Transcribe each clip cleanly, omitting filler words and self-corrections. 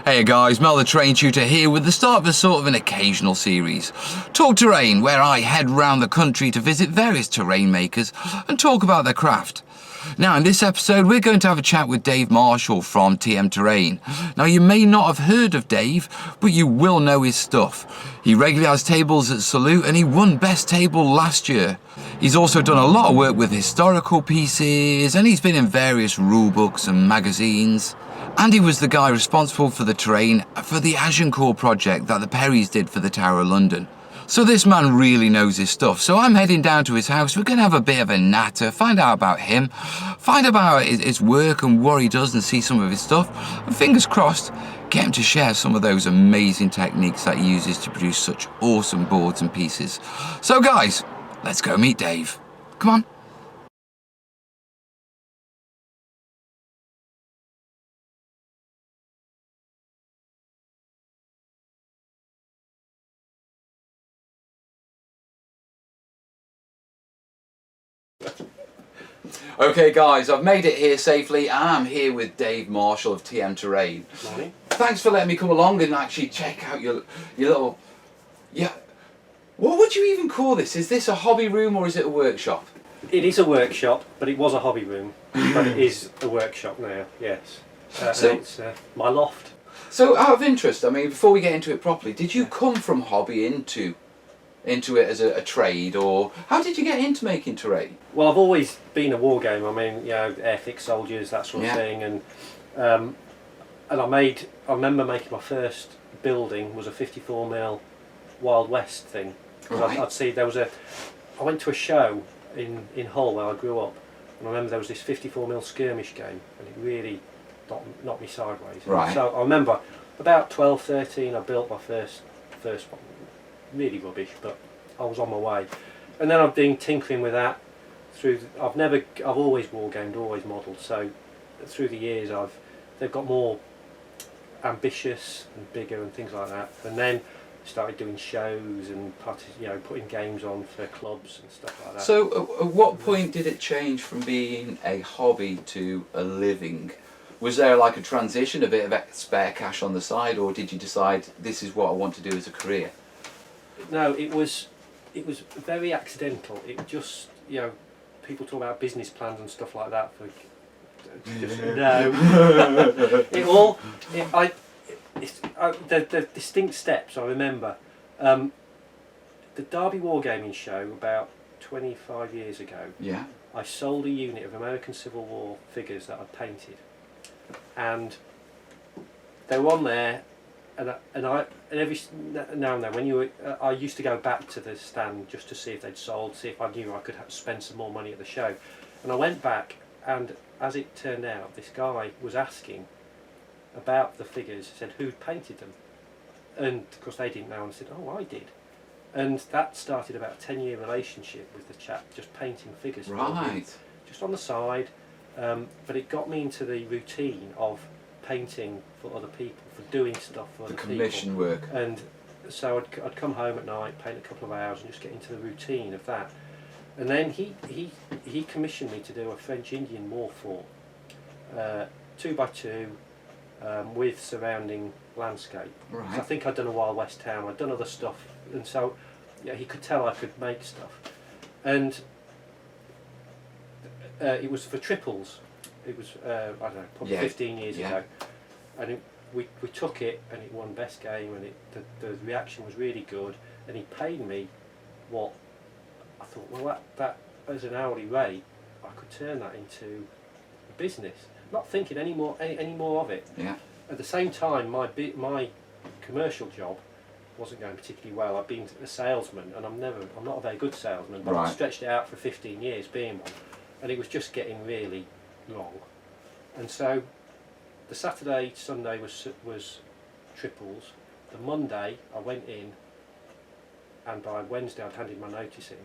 Hey guys, Mel the Terrain Tutor here with the start of a sort of an occasional series. Talk Terrain, where I head round the country to visit various terrain makers and talk about their craft. Now in this episode we're going to have a chat with Dave Marshall from TM Terrain. Now you may not have heard of Dave, but you will know his stuff. He regularly has tables at Salute and he won Best Table last year. He's also done a lot of work with historical pieces and he's been in various rule books and magazines. And he was the guy responsible for the terrain for the Azincourt project that the Perrys did for the Tower of London. So this man really knows his stuff. So I'm heading down to his house. We're going to have a bit of a natter, find out about him, find out about his work and what he does and see some of his stuff. And fingers crossed, get him to share some of those amazing techniques that he uses to produce such awesome boards and pieces. So guys, let's go meet Dave. Come on. Okay guys, I've made it here safely and I'm here with Dave Marshall of TM Terrain. Morning. Thanks for letting me come along and actually check out your little... Yeah. What would you even call this? Is this a hobby room or is it a workshop? It is a workshop, but it was a hobby room. But it is a workshop now, yes. So, and it's my loft. So out of interest, I mean, before we get into it properly, did you come from hobby into it as a trade, or how did you get into making terrain? Well, I've always been a war game. I mean, you know, airfix soldiers, that sort of thing, and I remember making my first building was a 54mm Wild West thing. Right. I'd see there was I went to a show in Hull where I grew up, and I remember there was this 54mm skirmish game, and it really knocked me sideways. Right. So I remember about 12, 13, I built my first one. Really rubbish, but I was on my way. And then I've been tinkering with that I've always wargamed, always modelled, so through the years they've got more ambitious and bigger and things like that. And then started doing shows and putting games on for clubs and stuff like that. So at what point did it change from being a hobby to a living? Was there like a transition, a bit of spare cash on the side, or did you decide this is what I want to do as a career? No, it was very accidental. It just, people talk about business plans and stuff like that. The distinct steps I remember. The Derby Wargaming show about 25 years ago. Yeah. I sold a unit of American Civil War figures that I'd painted, and they were on there. And every now and then, I used to go back to the stand just to see if they'd sold, see if I knew I could spend some more money at the show. And I went back, and as it turned out, this guy was asking about the figures. He said who'd painted them, and of course they didn't know. And I said, "Oh, I did." And that started about a 10-year relationship with the chap, just painting figures. Right. Just on the side, but it got me into the routine of painting for other people, for doing stuff for other people. The commission work. And so I'd come home at night, paint a couple of hours and just get into the routine of that. And then he commissioned me to do a French Indian war fort, 2x2, with surrounding landscape. Right. So I think I'd done a Wild West town, I'd done other stuff, and so he could tell I could make stuff. And it was for triples. It was, I don't know, probably 15 years ago. And we took it and it won best game, and the reaction was really good, and he paid me what I thought, well that as an hourly rate I could turn that into a business, not thinking any more of it. Yeah. At the same time, my commercial job wasn't going particularly well. I've been a salesman, and I'm not a very good salesman, but I stretched it out for 15 years being one, and it was just getting really long. And so the Saturday, Sunday was triples. The Monday I went in, and by Wednesday I'd handed my notice in,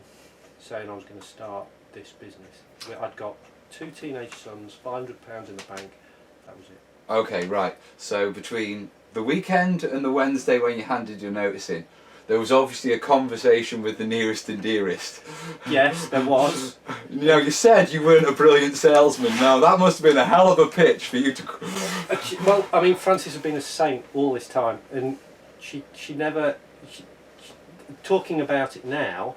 saying I was going to start this business. I'd got 2 teenage sons, £500 in the bank. That was it. Okay, right. So between the weekend and the Wednesday when you handed your notice in, there was obviously a conversation with the nearest and dearest. Yes, there was. You know, you said you weren't a brilliant salesman. Now that must have been a hell of a pitch for you to. Well, I mean, Frances had been a saint all this time, and she never. Talking about it now,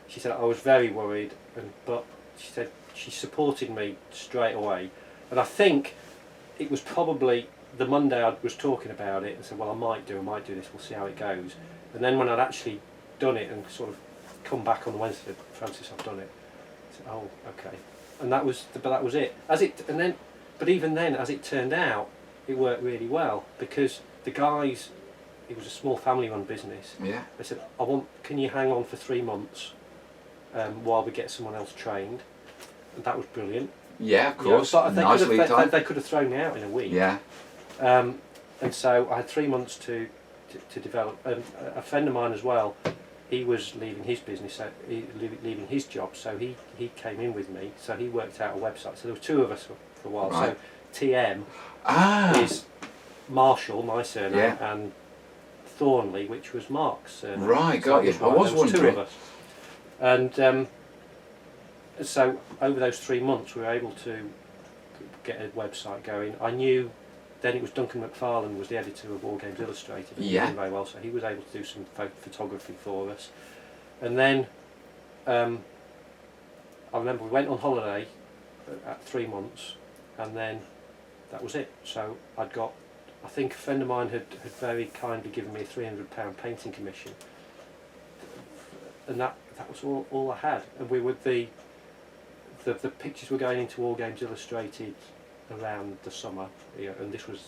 she said I was very worried, but she said she supported me straight away, and I think it was probably the Monday I was talking about it and said, well, I might do this, we'll see how it goes. And then when I'd actually done it and sort of come back on the Wednesday, Francis, I've done it. I said, oh, okay. And that was it. But even then, as it turned out, it worked really well because the guys, it was a small family-run business. Yeah. They said, can you hang on for 3 months while we get someone else trained? And that was brilliant. Yeah, of course. You know, they could have thrown me out in a week. Yeah. And so I had 3 months to develop. A friend of mine as well, he was leaving his business, leaving his job, so he came in with me. So he worked out a website. So there were 2 of us for a while. Right. So TM is Marshall, my surname, Yeah. and Thornley, which was Mark's surname. Right, got you. I was wondering. 2 of us. And so over those 3 months we were able to get a website going. I knew then it was Duncan McFarlane was the editor of War Games Illustrated. He was doing very well, so he was able to do some photography for us. And then I remember we went on holiday at 3 months, and then that was it. So I think a friend of mine had very kindly given me a £300 painting commission, and that was all I had. And we were the pictures were going into War Games Illustrated around the summer, and this was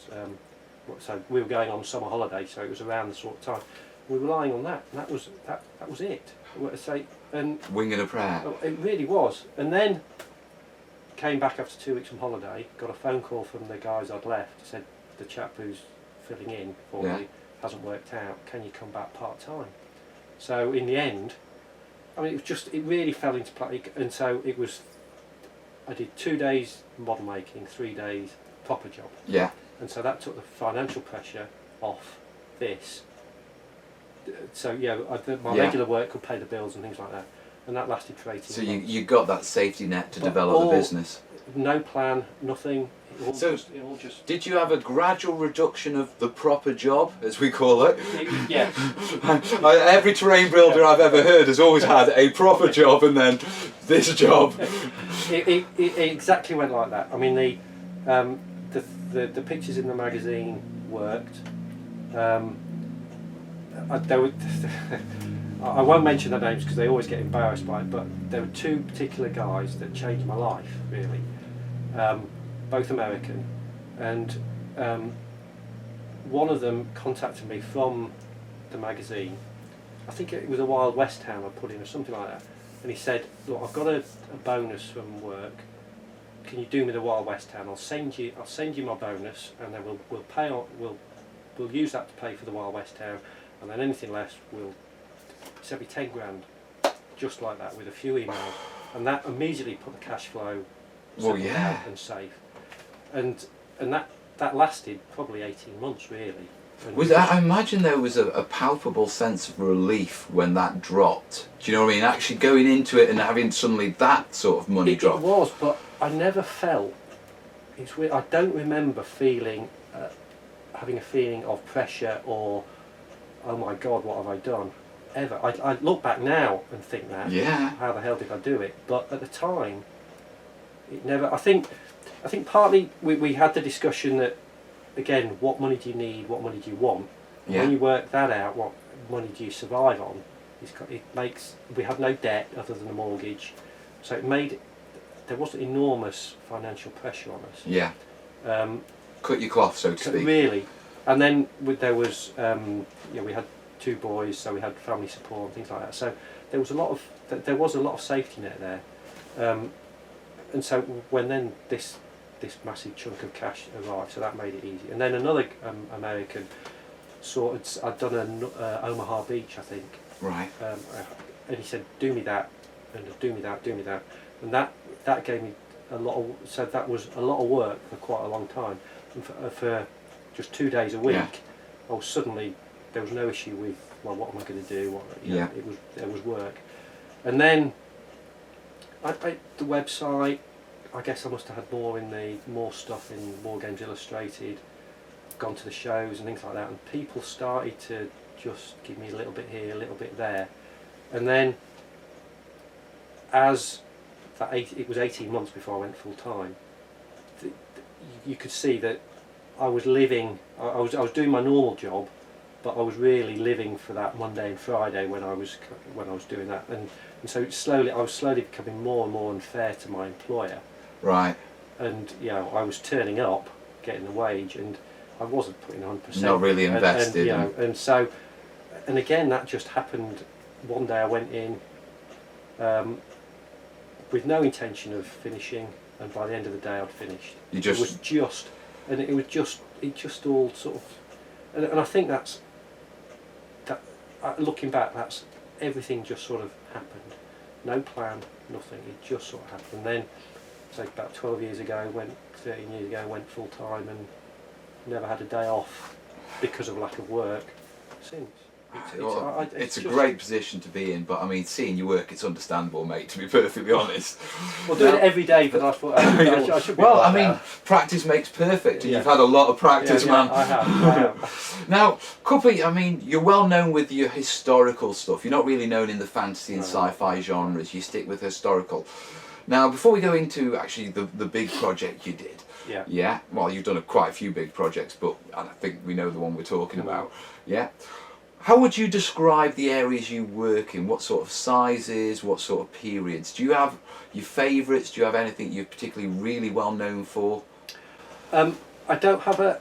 so we were going on summer holiday, so it was around the sort of time we were relying on that, and that was it. And winging a prayer. it really was. And then came back after 2 weeks from holiday, got a phone call from the guys I'd left, said the chap who's filling in for me hasn't worked out, can you come back part-time? So in the end, I mean, it really fell into play, and so it was, I did 2 days model making, 3 days proper job. Yeah. And so that took the financial pressure off this. So my regular work could pay the bills and things like that, and that lasted for 18 months. So you got that safety net to develop the business. No plan, nothing. It all just. Did you have a gradual reduction of the proper job, as we call it? Yeah. Every terrain builder I've ever heard has always had a proper job and then this job. It exactly went like that. I mean, the pictures in the magazine worked. I won't mention their names because they always get embarrassed by it, but there were 2 particular guys that changed my life, really. Both American, and one of them contacted me from the magazine. I think it was a Wild West town I put in or something like that, and he said, look, I've got a bonus from work, can you do me the Wild West town? I'll send you my bonus, and then we'll use that to pay for the Wild West town, and then anything less it's every 10 grand, just like that, with a few emails, and that immediately put the cash flow down and safe, and that lasted probably 18 months really. I imagine there was a palpable sense of relief when that dropped. Do you know what I mean? Actually going into it and having suddenly that sort of money drop. It was, but I never felt. It's weird. I don't remember having a feeling of pressure or, oh my God, what have I done? Ever. I look back now and think that. Yeah. How the hell did I do it? But at the time, it never. I think partly we had the discussion that, again, what money do you need? What money do you want? And when you work that out, what money do you survive on? We had no debt other than a mortgage, so there wasn't enormous financial pressure on us. Yeah. Cut your cloth, so to speak. Really, and then there was we had 2 boys, so we had family support and things like that. So there was a lot of safety net there, and so when then this massive chunk of cash arrived, so that made it easy. And then another American I'd done an Omaha Beach, I think. Right. And he said, do me that, and do me that, and that gave me a lot of. So that was a lot of work for quite a long time, and for just 2 days a week, there was no issue with well, what am I going to do? What, Yeah. There was work, and then the website. I guess I must have had more stuff in War Games Illustrated. Gone to the shows and things like that, and people started to just give me a little bit here, a little bit there, and then as it was 18 months before I went full time. You could see that I was living. I was doing my normal job, but I was really living for that Monday and Friday when I was doing that, and so I was slowly becoming more and more unfair to my employer. Right. And I was turning up, getting the wage, and I wasn't putting 100%. Not really invested. And again, that just happened. One day I went in with no intention of finishing, and by the end of the day I'd finished. It just all sort of, and I think looking back, that's everything just sort of happened. No plan, nothing. It just sort of happened. And then, about 13 years ago, went full time and never had a day off because of lack of work since. It's a great position to be in, but I mean, seeing you work, it's understandable, mate, to be perfectly honest. Well, doing it every day, but I thought I should be. Well, I mean, practice makes perfect, and you've had a lot of practice, man. I have. Now, Cuppy, I mean, you're well known with your historical stuff. You're not really known in the fantasy and sci-fi genres. You stick with historical. Now, before we go into actually the big project you did, yeah. Well, you've done quite a few big projects, but I think we know the one we're talking about. Yeah. How would you describe the areas you work in? What sort of sizes? What sort of periods? Do you have your favourites? Do you have anything you're particularly really well known for? I don't have a.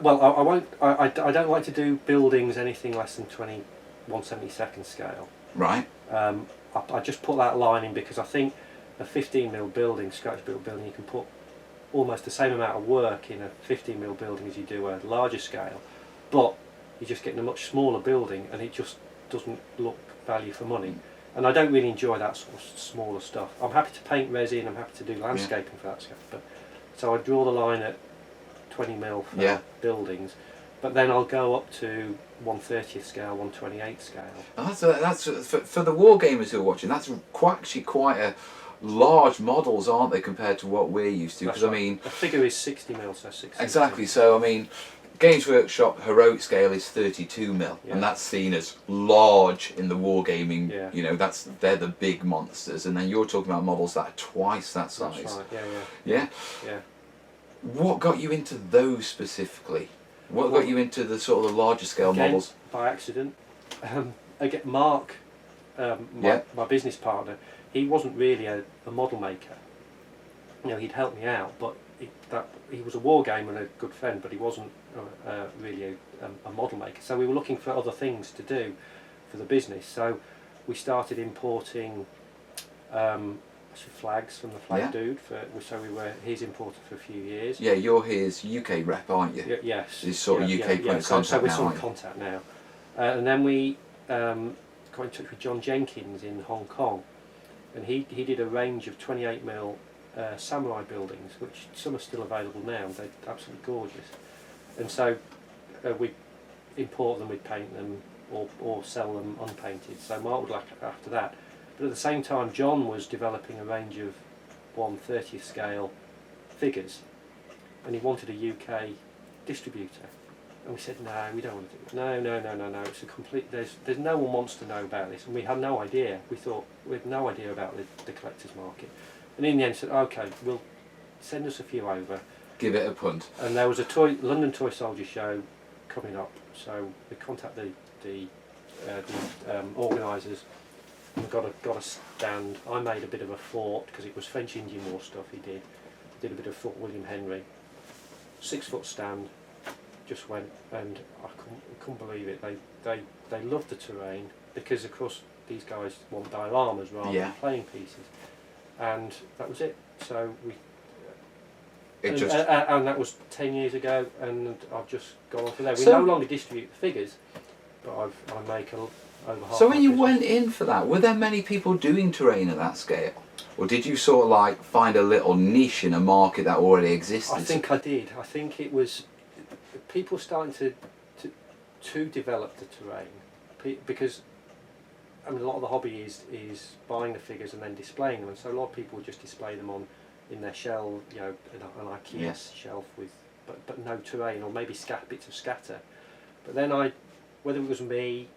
Well, I won't. I don't like to do buildings anything less than 1/72 scale. Right. I just put that line in because I think a 15mm building, scratch built building, you can put almost the same amount of work in a 15mm building as you do a larger scale, but you're just getting a much smaller building and it just doesn't look value for money. And I don't really enjoy that sort of smaller stuff. I'm happy to paint resin, I'm happy to do landscaping for that stuff, but so I draw the line at 20mm for buildings, but then I'll go up to 1/30th scale, 1/28th scale. That's for the war gamers who are watching. That's actually quite a large models, aren't they, compared to what we're used to? Because I mean, a figure is 60mm, so 60. Exactly. So I mean, Games Workshop heroic scale is 32mm, and that's seen as large in the wargaming. Yeah. You know, they're the big monsters, and then you're talking about models that are twice that size. That's right. Yeah. What got you into those specifically? What got you into the sort of the larger scale models? By accident. Again, Mark, my business partner, he wasn't really a model maker. You know, he'd help me out, but he was a war gamer and a good friend, but he wasn't really a model maker. So we were looking for other things to do for the business. So we started importing flags from the flag dude. So we were his importer for a few years. Yeah, you're his UK rep, aren't you? Yes. His sort of UK point of contact so we're now. sort of contact now. And then we got in touch with John Jenkins in Hong Kong, and he did a range of 28mm samurai buildings, which some are still available now. They're absolutely gorgeous. And so we import them, we paint them, or sell them unpainted. So Mark would like after that. But at the same time, John was developing a range of 1/30th scale figures, and he wanted a UK distributor. And we said, no, we don't want to do it. No. It's a complete. There's no one wants to know about this, and we had no idea. We had no idea about the collector's market. And in the end, said, okay, we'll send us a few over. Give it a punt. And there was a London Toy Soldier show coming up, so we contacted the organisers. We got a stand. I made a bit of a fort because it was French Indian War stuff. He did a bit of Fort William Henry. 6-foot stand. Just went, and I couldn't believe it. They loved the terrain because of course these guys want dioramas rather than playing pieces, and that was it. So and that was 10 years ago, and I've just gone on from there. We no longer distribute the figures, but I make over half. So when you went in for that, were there many people doing terrain at that scale? Or did you sort of like find a little niche in a market that already existed? I think I did. I think it was people starting to develop the terrain. because I mean, a lot of the hobby is buying the figures and then displaying them, and so a lot of people just display them in their shelf, you know, an IKEA Yes. shelf with, but no terrain, or maybe bits of scatter. But then whether it was me,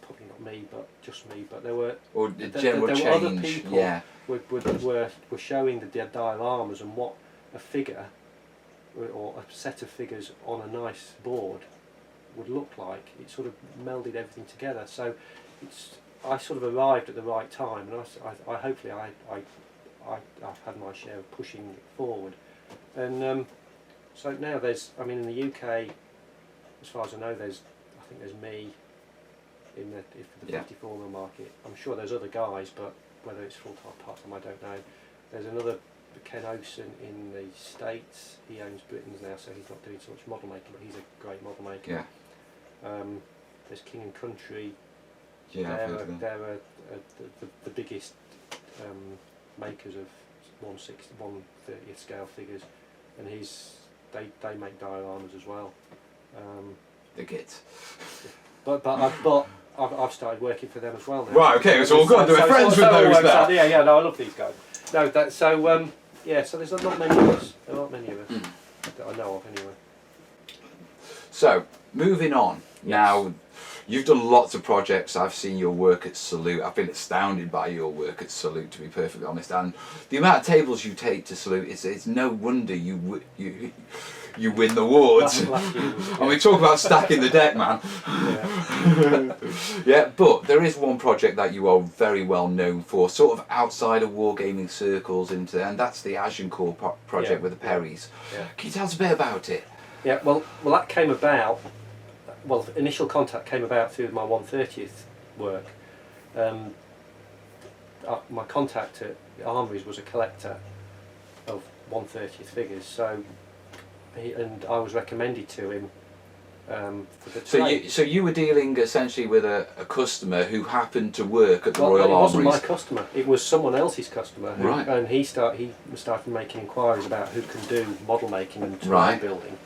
probably not me, but just me, but there were general there change. were other people Yeah. were showing the dioramas and what a figure or a set of figures on a nice board would look like. It sort of melded everything together. So I sort of arrived at the right time, and I hopefully I've had my share of pushing it forward. And so now I mean, in the UK, as far as I know, I think there's me for the 54mm market. I'm sure there's other guys, but whether it's full time, part time, I don't know. There's another Ken Osen in the States. He owns Britain's now, so he's not doing so much model making, but he's a great model maker. Yeah. There's King and Country. Yeah. They're the biggest makers of 1/30th scale figures, and they make dioramas as well. The gits. But I've started working for them as well now. Right. Okay. It's all good. We're friends with those now. Yeah. No, I love these guys. No, so there's not many of us. There aren't many of us that I know of anyway. So moving on now. You've done lots of projects. I've seen your work at Salute. I've been astounded by your work at Salute, to be perfectly honest. And the amount of tables you take to Salute, it's no wonder you win the awards. I mean, talk about stacking the deck, man. Yeah, but there is one project that you are very well known for, sort of outside of wargaming circles, and that's the Azincourt project with the Perrys. Yeah. Can you tell us a bit about it? Yeah, well, that came about. Well, initial contact came about through my 1/30th work. My contact at Armories was a collector of 1/30th figures, so I was recommended to him for the trade. So you were dealing essentially with a customer who happened to work at the Royal Armories. It wasn't Armouries. my customer; it was someone else's customer. Right. And he started making inquiries about who can do model making and terrain building,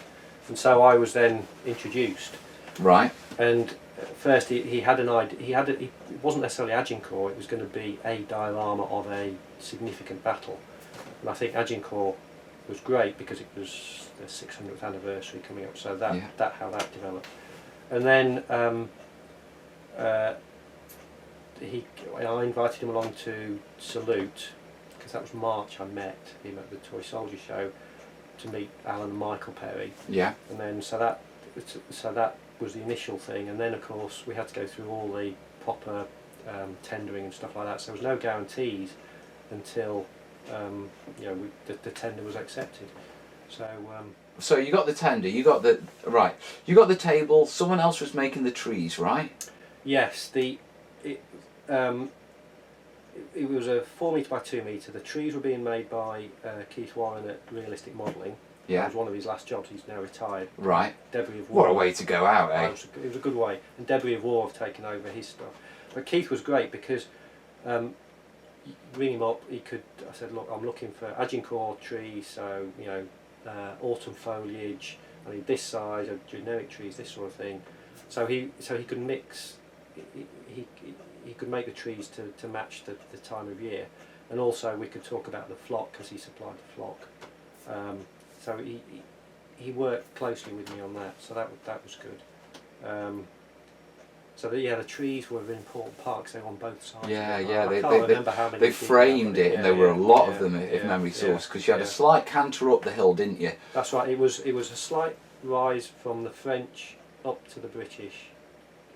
and so I was then introduced. Right. And at first he had an idea. It wasn't necessarily Agincourt. It was going to be a diorama of a significant battle, and I think Agincourt was great because it was the 600th anniversary coming up. So how that developed, and then I invited him along to Salute because that was March. I met him at the Toy Soldier show to meet Alan and Michael Perry. Yeah. And then so that was the initial thing, and then of course we had to go through all the proper tendering and stuff like that, so there was no guarantees until the tender was accepted. So you got the tender, you got the table, someone else was making the trees, right? Yes, it was a 4 metre by 2 metre. The trees were being made by Keith Warren at Realistic Modelling. Yeah. That was one of his last jobs. He's now retired. Right. Debris of War. What a way to go out, eh? It was a good way. And Debris of War have taken over his stuff. But Keith was great because ring him up. I said, look, I'm looking for Agincourt trees, so autumn foliage. I need this size of generic trees, this sort of thing. So he could mix. He could make the trees to match the time of year, and also we could talk about the flock because he supplied the flock. So he worked closely with me on that, so that was good. The trees were an important part because they were on both sides. Yeah, I can't remember how many. They framed it, and there were a lot of them, if memory serves, because you had a slight canter up the hill, didn't you? That's right. It was a slight rise from the French up to the British,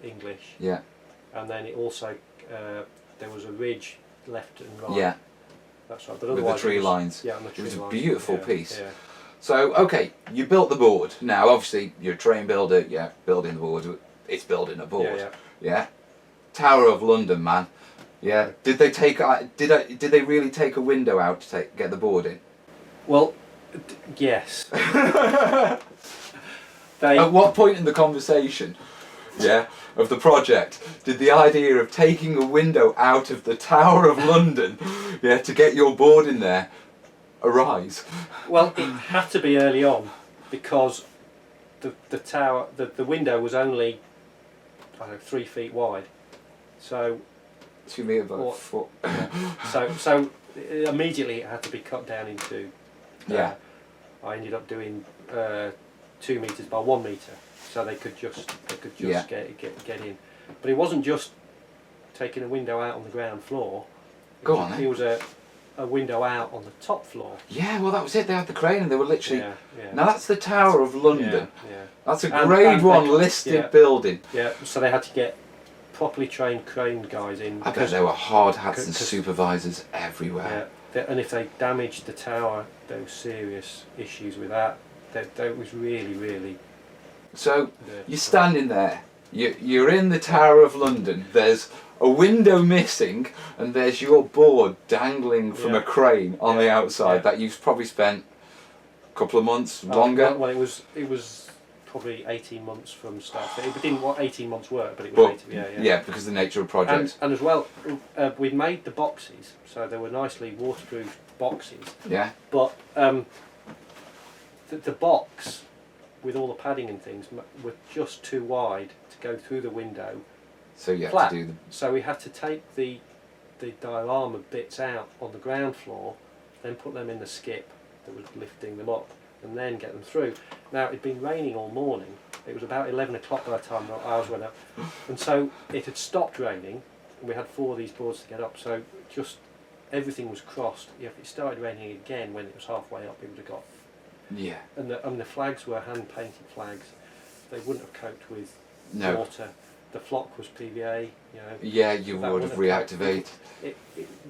English. Yeah. And then it also there was a ridge left and right. Yeah. That's right. But with the tree lines. Yeah, and the tree lines. It was lines. a beautiful piece. Yeah. So, okay, you built the board. Now, obviously, you're a train builder. Yeah, building the board. It's building a board. Yeah. Tower of London, man. Yeah. Did they really take a window out to get the board in? Well, yes. At what point in the conversation, of the project, did the idea of taking a window out of the Tower of London, to get your board in there, arise? Well, it had to be early on because the tower, the window was only I don't know, 3 feet wide. So 2 metre by What? foot. so immediately it had to be cut down into. Yeah. I ended up doing 2 metres by 1 metre, so they could just Yeah. get in. But it wasn't just taking a window out on the ground floor. Go on then. It was a window out on the top floor. Yeah, well that was it. They had the crane and they were literally. Yeah, yeah. Now that's the Tower of London. Yeah. That's a And- Grade and 1 they- listed yeah. building. Yeah, so they had to get properly trained crane guys in. I bet there were hard hats and because- supervisors everywhere. And if they damaged the tower, there were serious issues with that. That was really, really. So you're standing there. You're in the Tower of London. There's a window missing, and there's your board dangling from a crane on the outside that you've probably spent a couple of months longer. Well, it was probably 18 months from start. It didn't want 18 months work, but it was 18. Yeah, because of the nature of projects. And as well, we'd made the boxes, so they were nicely waterproof boxes. Yeah. But the box with all the padding and things were just too wide to go through the window. So you have flat. to do the. So we had to take the diorama bits out on the ground floor, then put them in the skip that was lifting them up, and then get them through. Now it'd been raining all morning. It was about 11 o'clock by the time ours went up, and so it had stopped raining. And we had 4 of these boards to get up, so just everything was crossed. If it started raining again when it was halfway up, it would have got. Yeah. And the flags were hand painted flags. They wouldn't have coped with No. water. The flock was PVA, you know. Yeah, you That would have wouldn't reactivated. It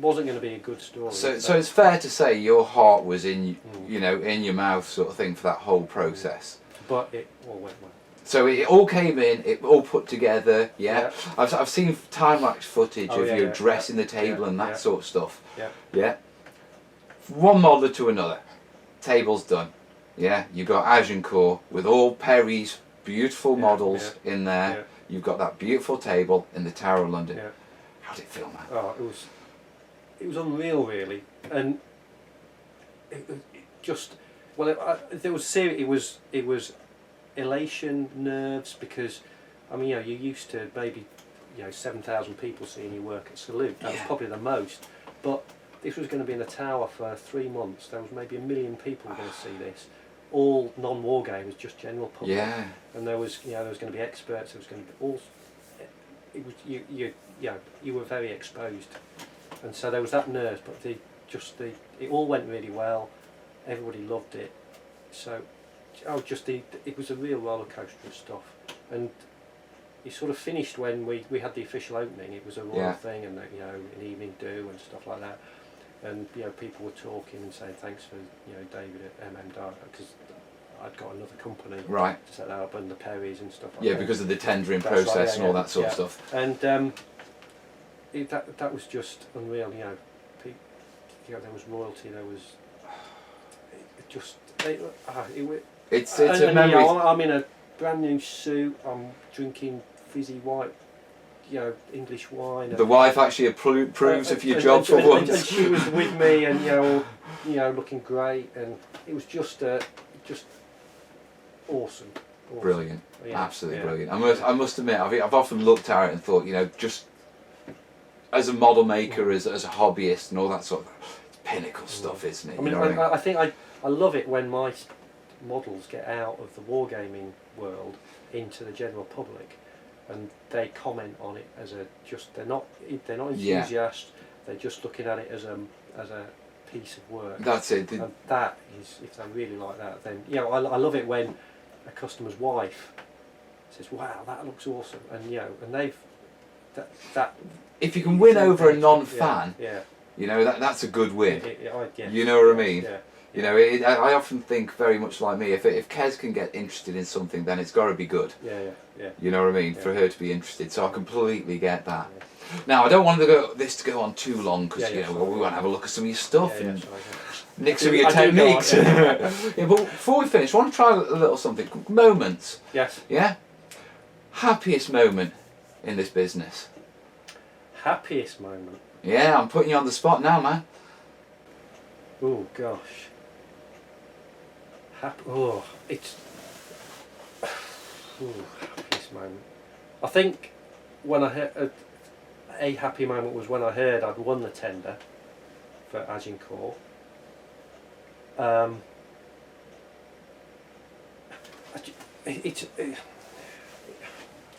wasn't going to be a good story. So it's fair to say your heart was in, Mm. you know, in your mouth, sort of thing, for that whole process. But it all went well. So it all came in, it all put together. Yeah, Yeah. I've seen time lapse footage Oh, of yeah, you yeah, dressing yeah, the table yeah, and that yeah. sort of stuff. Yeah. Yeah. One modeller to another, table's done. Yeah, you got Azincourt with all Perry's beautiful Yeah, models in there. Yeah. You've got that beautiful table in the Tower of London. Yeah. How did it feel, man? Oh, it was unreal, really, and it just there was it was elation, nerves, because I mean, you know, you're used to maybe 7,000 people seeing you work at Salute. That was probably the most, but this was going to be in the tower for 3 months. There was maybe 1 million people going to see this, all non-war gamers, just general public. Yeah. And there was going to be experts. There was going to be all. It was you were very exposed, and so there was that nerve. But it all went really well. Everybody loved it. So, it was a real roller coaster of stuff, and it sort of finished when we had the official opening. It was a royal thing, and an evening do and stuff like that. And people were talking and saying thanks for David at MM because I'd got another company to set that up, and the Perrys and stuff like that. Yeah, because of the tendering That's process right, and all that sort of stuff. And that was just unreal. There was royalty. There was It's a memory. I'm in a brand new suit. I'm drinking fizzy white, English wine. The wife actually approves of your job for once. And she was with me, and looking great, and it was just awesome. Brilliant, Yeah, absolutely brilliant. I must admit, I've often looked at it and thought, just as a model maker, as a hobbyist, and all that sort of it's pinnacle stuff, isn't it? I mean, I think I love it when my models get out of the wargaming world into the general public, and they comment on it as they're not enthusiasts. They're just looking at it as a piece of work. That's it. And that is, if they really like that, then I love it when a customer's wife says, "Wow, that looks awesome," and and they've that. If you can win over a non-fan, yeah. That's a good win. Yeah. You know what I mean? Yeah. I often think very much like me. If Kez can get interested in something, then it's got to be good. Yeah. You know what I mean? Yeah. For her to be interested, so I completely get that. Yeah. Now I don't want this to go on too long because we want to have a look at some of your stuff and nick some of your techniques. Yeah, but before we finish, I want to try a little something. Moments. Yes. Yeah. Happiest moment in this business. Happiest moment. Yeah, I'm putting you on the spot now, man. Oh gosh. It's happiest moment. I think when I heard, a happy moment was when I heard I'd won the tender for Azincourt.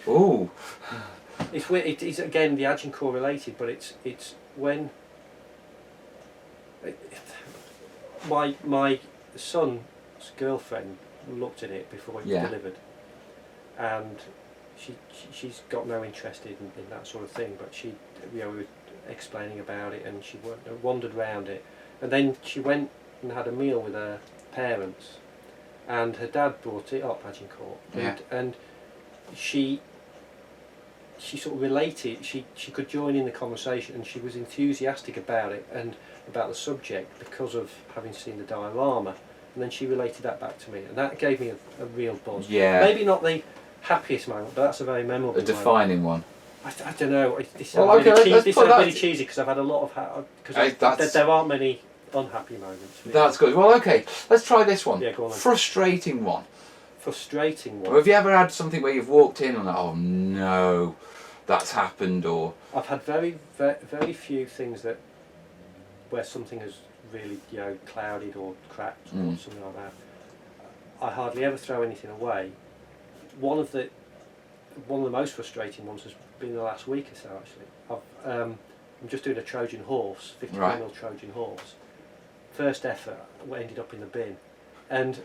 Ooh. It's weird. It's again the Agincourt related, but it's when my son's girlfriend looked at it before it was delivered, and she's got no interest in that sort of thing. But she, we were explaining about it, and she wandered around it, and then she went and had a meal with her parents, and her dad brought it up, Agincourt, and she sort of related, she could join in the conversation, and she was enthusiastic about it and about the subject because of having seen the diorama, and then she related that back to me, and that gave me a real buzz. Maybe not the happiest moment, but that's a very memorable moment. A defining one. I don't know, this sounds really cheesy because I've had a lot of, because there aren't many unhappy moments. Really. That's good. Well, okay, let's try this one. Yeah, go on then. Frustrating one. Frustrating one. Or have you ever had something where you've walked in and oh no, that's happened? Or I've had very, very, very few things that where something has really, clouded or cracked or something like that. I hardly ever throw anything away. One of the most frustrating ones has been the last week or so. Actually, I'm just doing a Trojan horse, 50mm Trojan horse. First effort, ended up in the bin, and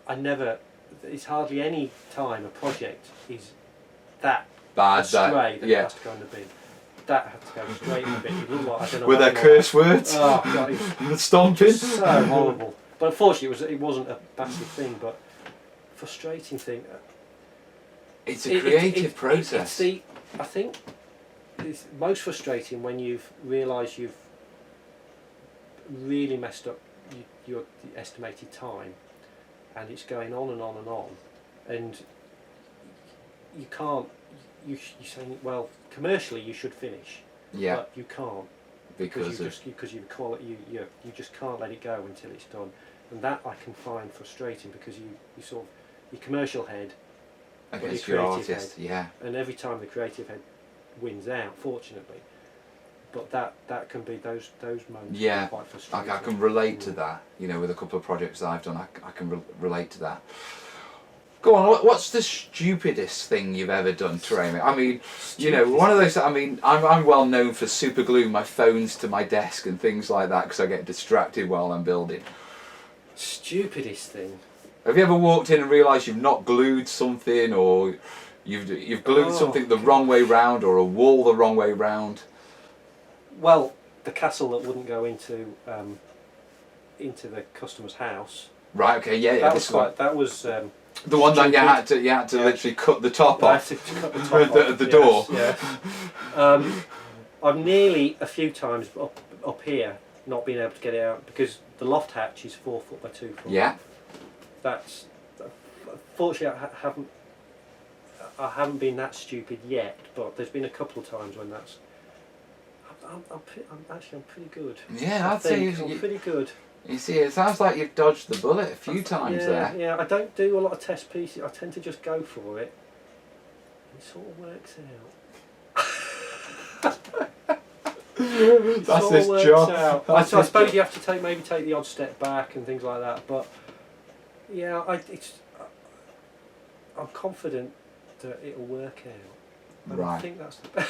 I never. It's hardly any time a project is that bad astray that it has to go in the bin. That had to go straight in the bin. It looked like, I don't know. With their curse words. Oh God, it was stomping. So horrible. But unfortunately, it wasn't a massive thing, but frustrating thing. It's a creative process. I think it's most frustrating when you've realised you've really messed up your estimated time, and it's going on and on and on, and you can't. You're saying, well, commercially you should finish, but you can't because you just can't let it go until it's done, and that I can find frustrating because you sort of your commercial head against your artist, and every time the creative head wins out, fortunately. But that can be those moments. Can be quite frustrating. I can relate to that. With a couple of projects that I've done, I can relate to that. Go on. What's the stupidest thing you've ever done, Terrain? I mean, one of those. I mean, I'm well known for super gluing my phones to my desk and things like that because I get distracted while I'm building. Stupidest thing. Have you ever walked in and realised you've not glued something, or you've glued something the wrong way round, or a wall the wrong way round? Well, the castle that wouldn't go into the customer's house. Right. Okay. Yeah. That was. The one that you had to literally cut the top off. I had to cut the top off the door. Yes. I've nearly a few times up here not been able to get it out because the loft hatch is 4 foot by 2 foot. Yeah. That's fortunately I haven't been that stupid yet, but there's been a couple of times when that's. I'm pretty good. Yeah, I'd say I'm pretty good. You see, it sounds like you've dodged the bullet a few times there. Yeah, I don't do a lot of test pieces. I tend to just go for it. It sort of works out. That's this job. I suppose you have to maybe take the odd step back and things like that. But yeah, I'm confident that it'll work out. I think that's the best.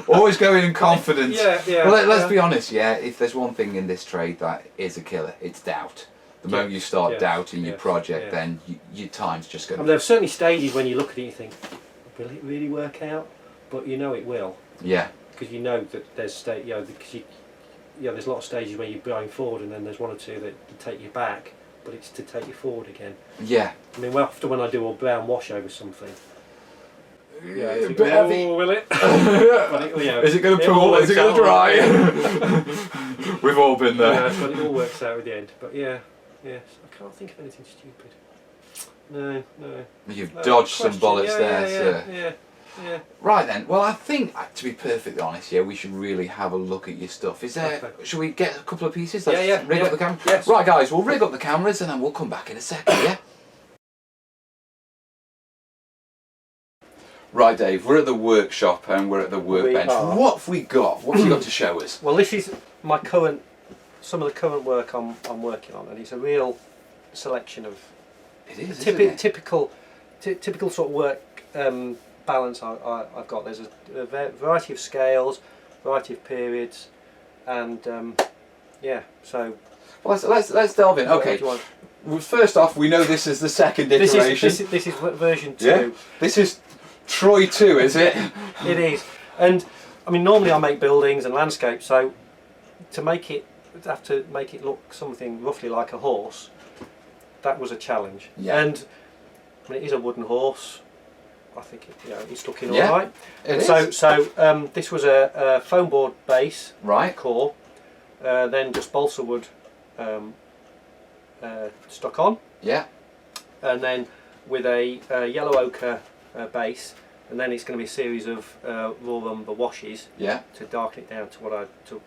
Always go in confidence. Yeah. Well, let's be honest. If there's one thing in this trade that is a killer, it's doubt. The moment you start doubting your project, then your time's just going to... There are certainly stages when you look at it and you think, will it really work out? But you know it will. Yeah. Because you know that there's because there's a lot of stages where you're going forward, and then there's one or two that take you back, but it's to take you forward again. Yeah. I mean, often when I do a brown wash over something. Yeah, a bit heavy. Will it? Is it going to pool? Is it going to dry? We've all been there. Yeah, but it all works out at the end. But yes, I can't think of anything stupid. No. You've dodged some bullets there, sir. Yeah. Right then. Well, I think, to be perfectly honest, we should really have a look at your stuff. Is there? Okay. Should we get a couple of pieces? Let's rig up the camera. Yes. Right, guys. We'll rig up the cameras and then we'll come back in a second. Yeah. Right, Dave, we're at the workshop and we're at the workbench. What have we got? What have you got to show us? Well, this is my some of the current work I'm working on, and it's a real selection of typical sort of work balance I've got. There's a variety of scales, variety of periods, and yeah. So well, let's delve in. Okay. Well, first off, we know this is the second iteration. This is version 2. Yeah. This is Troy 2, is it? It is. And I mean, normally I make buildings and landscapes, so to make it, have to make it look something roughly like a horse, that was a challenge. Yeah. And I mean, it is a wooden horse. I think it's looking yeah, all right. It so is. So this was a foam board base, right, core, then just balsa wood stuck on. Yeah. And then with a yellow ochre base, and then it's going to be a series of raw lumber washes. Yeah. To darken it down to to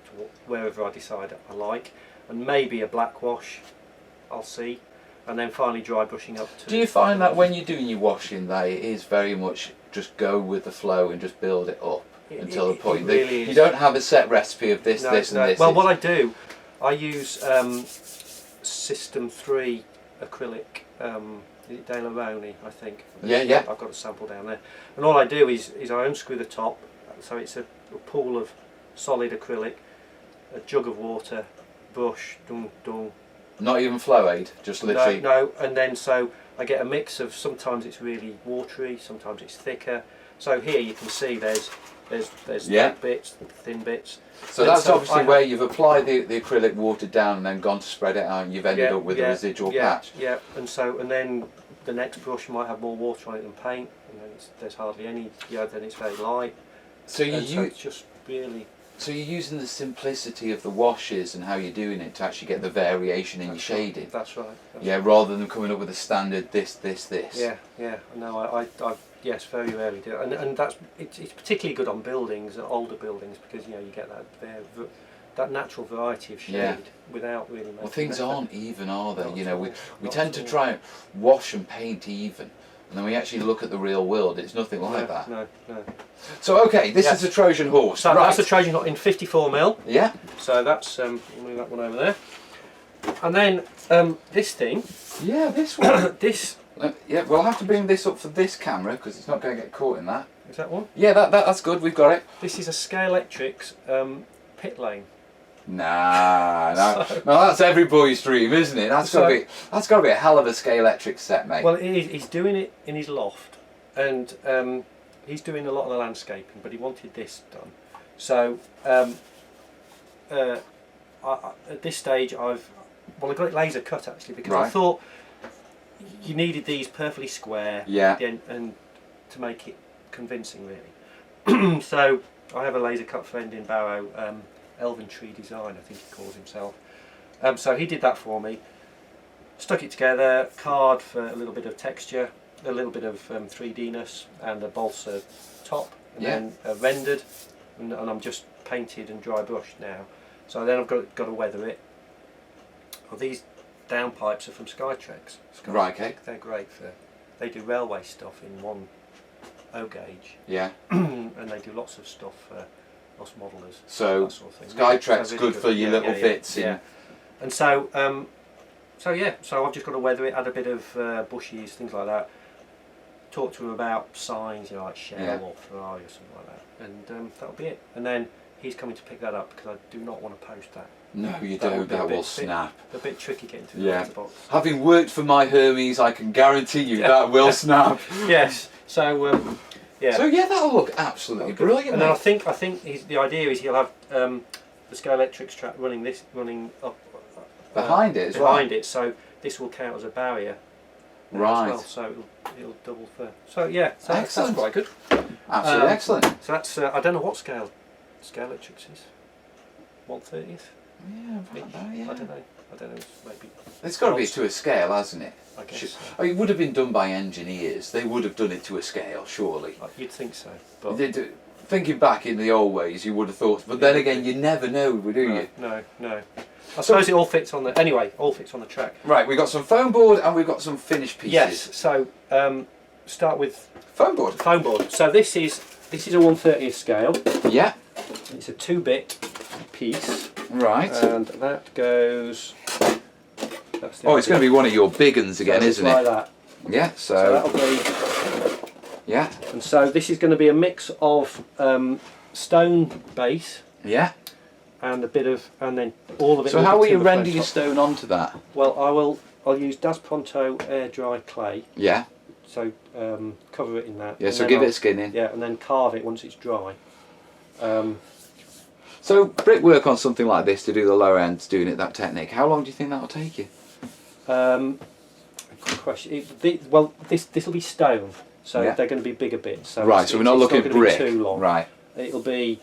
wherever I decide I like, and maybe a black wash. I'll see. And then finally dry brushing up to... Do you find that when you're doing your washing that it is very much just go with the flow and just build it up until the point that really you don't have a set recipe of this, this and this? Well, what I do, I use System 3 acrylic, is it De Laroni, I think? Yeah, yeah. I've got a sample down there. And all I do is I unscrew the top, so it's a pool of solid acrylic, a jug of water, brush, dung, dung. Not even flow aid, just literally. No, and then so I get a mix of, sometimes it's really watery, sometimes it's thicker. So here you can see there's thick bits, thin bits. So that's obviously where you've applied the acrylic, watered down, and then gone to spread it out, and you've ended up with a residual patch. Yeah, and then the next brush might have more water on it than paint, and then there's hardly any. Then it's very light. So so it's just really. So you're using the simplicity of the washes and how you're doing it to actually get the variation in your shading. That's right. Rather than coming up with a standard this. Yeah. No, I yes, very rarely do, and that's it's particularly good on buildings, older buildings, because you get that natural variety of shade without really making. Well, things aren't even, are they? We tend to all. try and wash and paint even, and then we actually look at the real world. It's nothing like that. No. So okay, this is a Trojan horse. So right. that's a Trojan horse in 54mm. Yeah. So that's we'll move that one over there, and then this thing. Yeah, this one. This. Yeah, we'll have to bring this up for this camera because it's not going to get caught in that. Is that one? Yeah, that's good. We've got it. This is a Scalextrics pit lane. Nah, no, that's every boy's dream, isn't it? That's got to be a hell of a Scalextrics set, mate. Well, he's doing it in his loft, and he's doing a lot of the landscaping, but he wanted this done. So at this stage, I got it laser cut actually because I thought you needed these perfectly square, and to make it convincing, really. So I have a laser cut friend in Barrow, Elven Tree Design, I think he calls himself. So he did that for me, stuck it together, card for a little bit of texture, a little bit of 3D-ness, and a balsa top, and then rendered, and I'm just painted and dry brushed now. So then I've got to weather it. Well, these downpipes are from Skytrex. Right, okay. They're great they do railway stuff in 1 O gauge. Yeah. And they do lots of stuff for us modelers. So that sort of thing. Skytrex good for your little bits. Yeah. And so so I've just got to weather it, add a bit of bushes, things like that. Talk to him about signs, like Shell or Ferrari or something like that, and that'll be it. And then he's coming to pick that up because I do not want to post that. No, you don't. That will snap. A bit tricky getting through the letterbox. Having worked for my Hermes, I can guarantee you that will snap. Yes. So So that'll look absolutely brilliant. And then I think the idea is he'll have the Scalextrics track running up behind it as well. Behind it, so this will count as a barrier. Right. As well, so it'll double for. So that's quite good. Absolutely excellent. So that's I don't know what Scalextrics is. 1/30th. Yeah, I don't know. Maybe. It's got to be to a scale, hasn't it? I guess. It would have been done by engineers. They would have done it to a scale, surely. You'd think so. But thinking back in the old ways, you would have thought. But then again, you never know, do you? No. I suppose it all fits on all fits on the track. Right, we've got some foam board and we've got some finished pieces. Yes. So start with Foam board. foam board. So this is a 1/30th scale. Yeah. It's a 2-bit piece. Right. And that goes. That's the Oh, it's going to be one of your big uns again, isn't like it? That. Yeah. So So. that'll be. Yeah. And so this is going to be a mix of stone base Yeah. and a bit of, and then all of it. So will how be will you timber render frame your top. stone onto that? Well, I'll use Das Pronto air dry clay. Yeah. So cover it in that. Yeah. and So then give it I'll- a skin in. Yeah, and then carve it once it's dry. So brickwork on something like this to do the lower ends, doing it that technique. How long do you think that will take you? Good question. Well, this will be stone, so Yeah. they're going to be bigger bits. So Right. So we're not it's looking not at gonna be brick. Too long. Right. It'll be,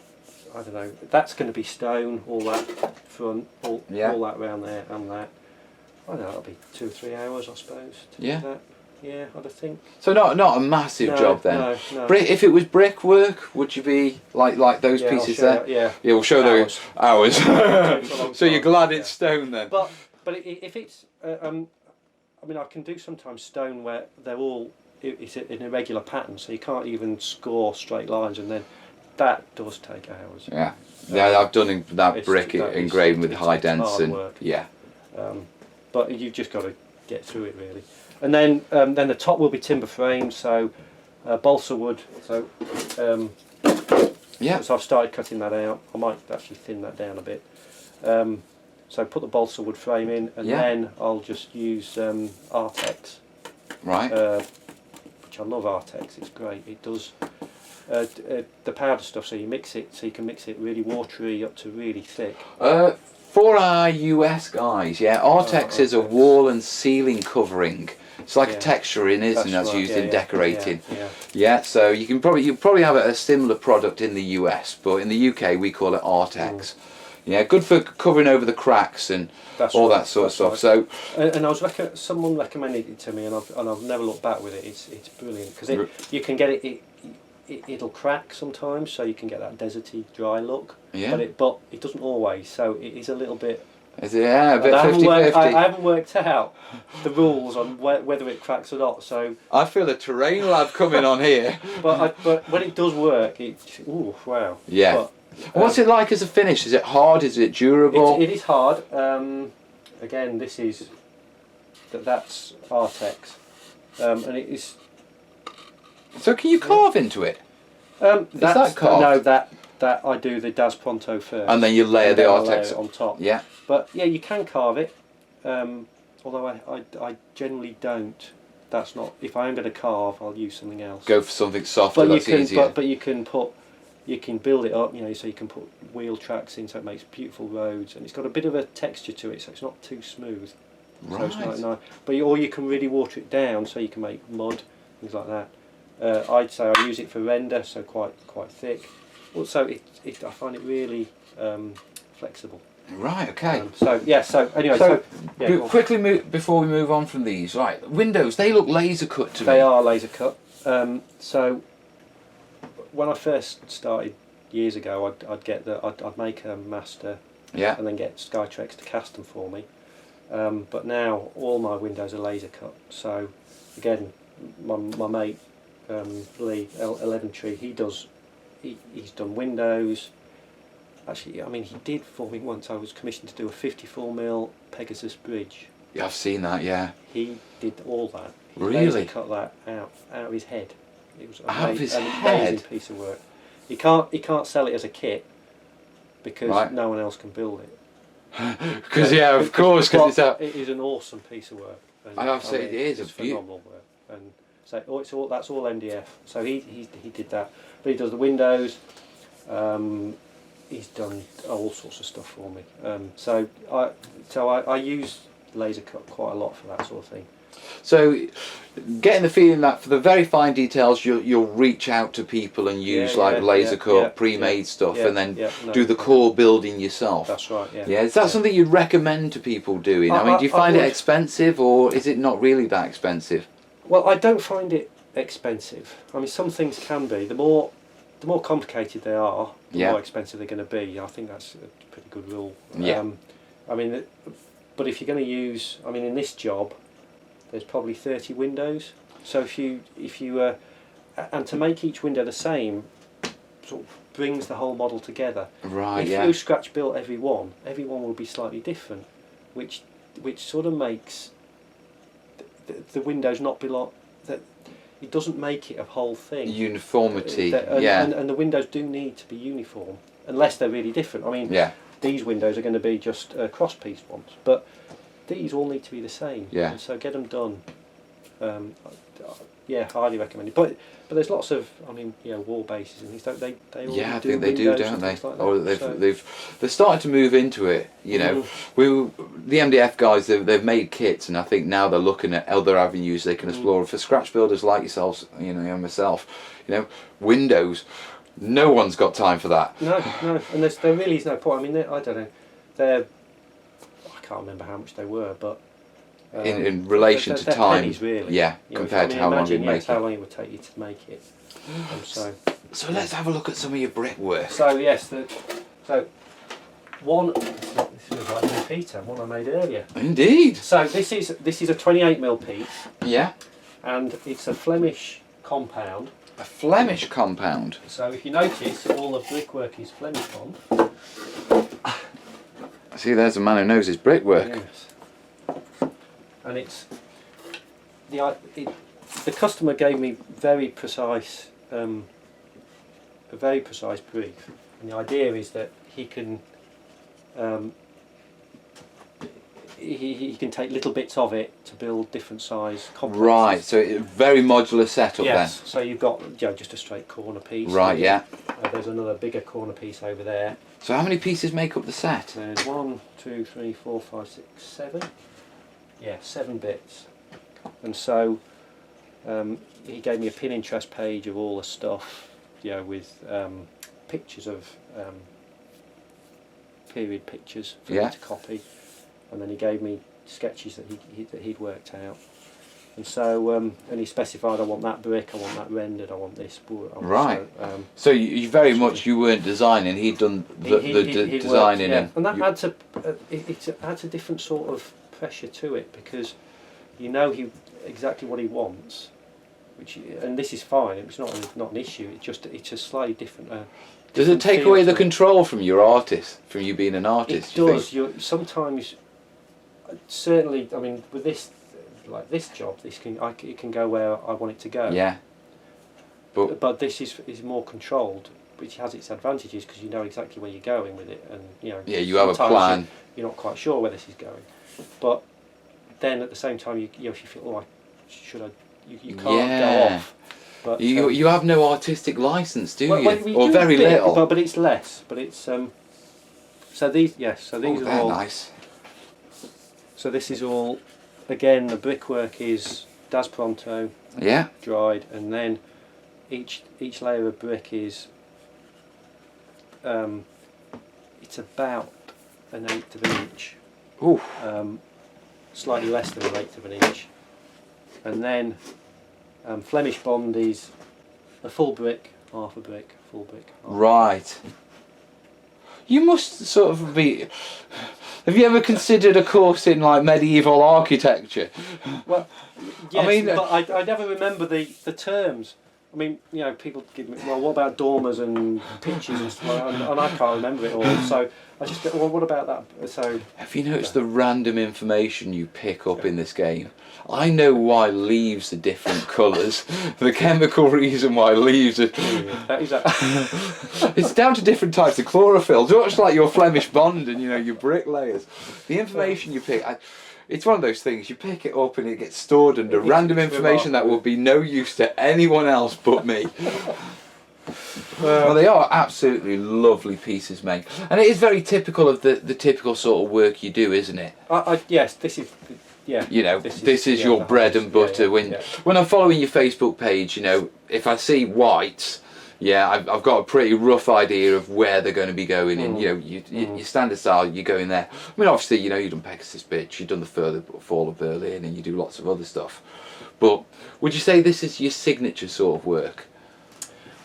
I don't know. That's going to be stone. All that front, all that round there, and that. I don't know. It'll be 2 or 3 hours, I suppose. To do Yeah. that. Yeah, I'd think. So not a massive No, job then. No. If it was brickwork, would you be like those Yeah, I'll pieces show there? you, yeah. Yeah, we'll show Hours. those hours. Takes a long So you're time, glad yeah. it's stone then? But if it's, I mean, I can do sometimes stone where they're all it's an irregular pattern, so you can't even score straight lines, and then that does take hours. Yeah. Yeah, I've done that It's- brick that is- engraving with it's high dents hard and work. yeah. But you've just got to get through it really. And then the top will be timber frame, so balsa wood. So Yeah. so I've started cutting that out. I might actually thin that down a bit. So put the balsa wood frame in, and Yeah. then I'll just use Artex, Right. which I love Artex. It's great. It does the powder stuff. So you mix it, so you can mix it really watery up to really thick. For our US guys, yeah, Artex is a Artex. wall and ceiling covering. It's like a Yeah. texturing, isn't it? That's right, used yeah, in yeah, decorating. Yeah. Yeah, so you probably have a similar product in the US, but in the UK we call it Artex. Yeah, good for covering over the cracks and That's all right, that sort of that's stuff. right. So And I was someone recommended it to me, and I've never looked back with it. It's brilliant because you can get it'll crack sometimes, so you can get that deserty dry look. yeah, But it doesn't always. So it is a little bit. yeah, a bit I 50-50. haven't worked out the rules on whether it cracks or not. So, I feel a terrain lab coming on here. but when it does work, ooh wow. Yeah. But, What's it like as a finish? Is it hard? Is it durable? It is hard. Again, that's Artex, and it is. So can you carve into it? That's, that carved? No, that I do the Das Pronto first. And then you layer and the then I layer Artex it on top. Yeah. But yeah, you can carve it. Although I generally don't. That's not. If I am going to carve, I'll use something else. Go for something softer. But That's easier. but you can put. You can build it up, so you can put wheel tracks in, so it makes beautiful roads, and it's got a bit of a texture to it, so it's not too smooth. Right. So it's not nice. But or you can really water it down, so you can make mud, things like that. I'd say I use it for render, so quite thick. Also, I find it really flexible. Right. Okay. So yeah. So anyway. So, yeah, go on. quickly before we move on from these, right? Windows, they look laser cut to me. They are laser cut. So when I first started years ago, I'd make a master, Yeah. and then get Skytrex to cast them for me. But now all my windows are laser cut. So again, my mate Lee 11 Tree, he's done windows. Actually, I mean, he did for me once. I was commissioned to do a 54mm Pegasus bridge. Yeah, I've seen that. Yeah. He did all that. He Really? laser cut that out of his head. It was Out of his an head? amazing piece of work. He can't sell it as a kit because Right. no one else can build it. Because of course, because it's out. It is an awesome piece of work. And, I have to say it is it's a beaut- phenomenal work. And so that's all MDF. So he did that, but he does the windows. He's done all sorts of stuff for me. So I use laser cut quite a lot for that sort of thing. So, getting the feeling that for the very fine details, you'll reach out to people and use laser cut, pre-made stuff, and then do the core building yourself. That's right. Yeah. Yeah, is that something you'd recommend to people doing? I mean, do you find it expensive, or is it not really that expensive? Well, I don't find it expensive. I mean, some things can be. The more complicated they are, the more expensive they're going to be. I think that's a pretty good rule. Yeah. I mean, but if you're going to use, I mean, in this job, there's probably 30 windows. So if you and to make each window the same, sort of brings the whole model together. Right. If you scratch built every one will be slightly different, which sort of makes the windows not belong. That it doesn't make it a whole thing. Uniformity. And the windows do need to be uniform, unless they're really different. I mean, these windows are going to be just cross-piece ones, but these all need to be the same. Yeah. And so get them done. Highly recommended. But there's lots of, I mean, wall bases and things. Don't they? They all I do think they do, windows don't and they? things like that. Or they're starting to move into it. You know, the MDF guys, they've made kits, and I think now they're looking at other avenues they can explore. For scratch builders like yourselves, and myself, windows. No one's got time for that. No, and there really is no point. I mean, I don't know. I can't remember how much they were, but in relation to they're time, pennies, really. Compared to how long you make it. How long it would take you to make it. So let's have a look at some of your brickwork. So yes, one. This is like a Peter, one I made earlier. Indeed. So this is a 28mm piece. Yeah. And it's a Flemish compound. A Flemish compound. So if you notice, all the brickwork is Flemish bond. See, there's a man who knows his brickwork. Yes. And the customer gave me very precise, a very precise brief, and the idea is that he can he can take little bits of it to build different size complexes. Right, so it's a very modular setup then. So you've got just a straight corner piece. Right, yeah. There's another bigger corner piece over there. So how many pieces make up the set? There's 1, 2, 3, 4, 5, 6, 7. Yeah, 7 bits. And so he gave me a Pinterest page of all the stuff, with pictures of period pictures for me to copy, and then he gave me sketches that he'd worked out. And so, and he specified, I want that brick, I want that rendered, I want this. Right. So you very much, you weren't designing, he'd done the designing. And that adds it adds a different sort of pressure to it, because exactly what he wants, and this is fine, it's not an issue, it's a slightly different... Does it take away the control from your artist, from you being an artist? It does. Sometimes, certainly, I mean, with this, like this job, it can go where I want it to go. Yeah. But this is more controlled, which has its advantages, because you know exactly where you're going with it, and Yeah, you have a plan. You're not quite sure where this is going, but then at the same time, you feel, you can't go off. But you have no artistic license, do you? We or do very little. But it's less. But it's so these are all nice. So this is all, again, the brickwork is Das Pronto, dried, and then each layer of brick is it's about 1/8 of an inch. Ooh. Slightly less than 1/8 of an inch, and then Flemish bond is a full brick, half a brick, full brick. Right. You must sort of be... Have you ever considered a course in like medieval architecture? Well, yes, but I never remember the terms. I mean, people give me, well, what about dormers and pitches and stuff like that, and I can't remember it all. So I just go, well, what about that? So have you noticed the random information you pick up in this game? I know why leaves are different colours. The chemical reason why leaves are... It's down to different types of chlorophyll. Just like your Flemish bond and your bricklayers. The information you pick... It's one of those things, you pick it up and it gets stored under random information that will be no use to anyone else but me. Well, they are absolutely lovely pieces, mate. And it is very typical of the typical sort of work you do, isn't it? Yes, this is... Yeah, this is your bread and butter. When I'm following your Facebook page, if I see whites, I've got a pretty rough idea of where they're going to be going. And your standard style, you go in there. I mean, obviously, you've done Pegasus Bitch, you've done the Further Fall of Berlin, and you do lots of other stuff. But would you say this is your signature sort of work?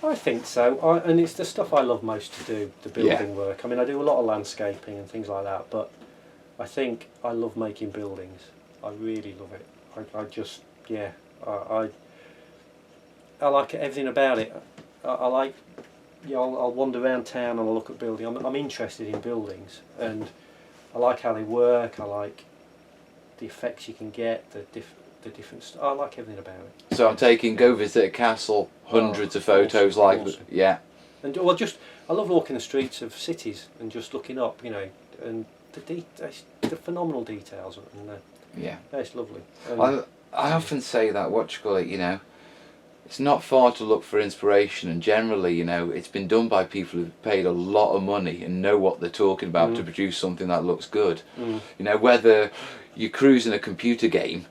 I think so, and it's the stuff I love most to do, the building work. I mean, I do a lot of landscaping and things like that, but I think I love making buildings. I really love it. I just, I like everything about it. I like, you know, I'll wander around town and I'll look at buildings. I'm interested in buildings, and I like how they work. I like the effects you can get, the different. I like everything about it. So I'm taking go visit a castle, hundreds of photos, awesome. yeah. And well, I love walking the streets of cities and just looking up, you know, and the phenomenal details, and Yeah. it's lovely. I often say that, what you call it, you know, it's not far to look for inspiration, and generally, you know, it's been done by people who've paid a lot of money and know what they're talking about to produce something that looks good. You know, whether you're cruising a computer game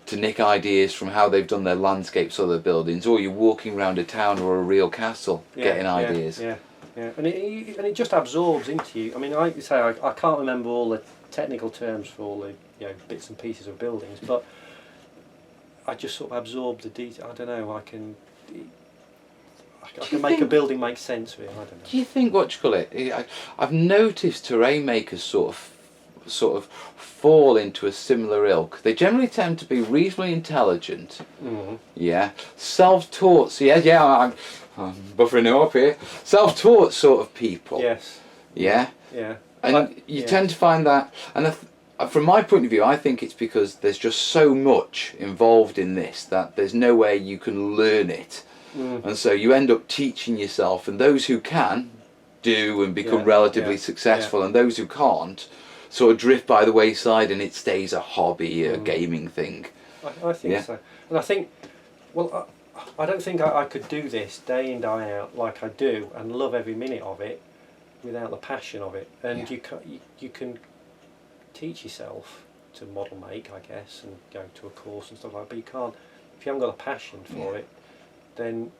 to nick ideas from how they've done their landscapes or their buildings, or you're walking around a town or a real castle getting ideas. Yeah, and it just absorbs into you. I mean, I can't remember all the technical terms for all the, you know, bits and pieces of buildings, but I just sort of absorb the detail. I don't know. I can make a building make sense. Really, I don't know. Do you think, what you call it? I've noticed terrain makers sort of fall into a similar ilk. They generally tend to be reasonably intelligent. Yeah, self-taught. So I'm buffering it up here. Self-taught sort of people. Yes. Yeah. Yeah. And you tend to find that, and from my point of view, I think it's because there's just so much involved in this that there's no way you can learn it, and so you end up teaching yourself, and those who can do and become relatively successful, and those who can't sort of drift by the wayside, and it stays a hobby, a gaming thing. I think so, and I think, well, I don't think I could do this day in, day out like I do and love every minute of it without the passion of it. And you can teach yourself to model make, I guess, and go to a course and stuff like that, but you can't, if you haven't got a passion for it, then,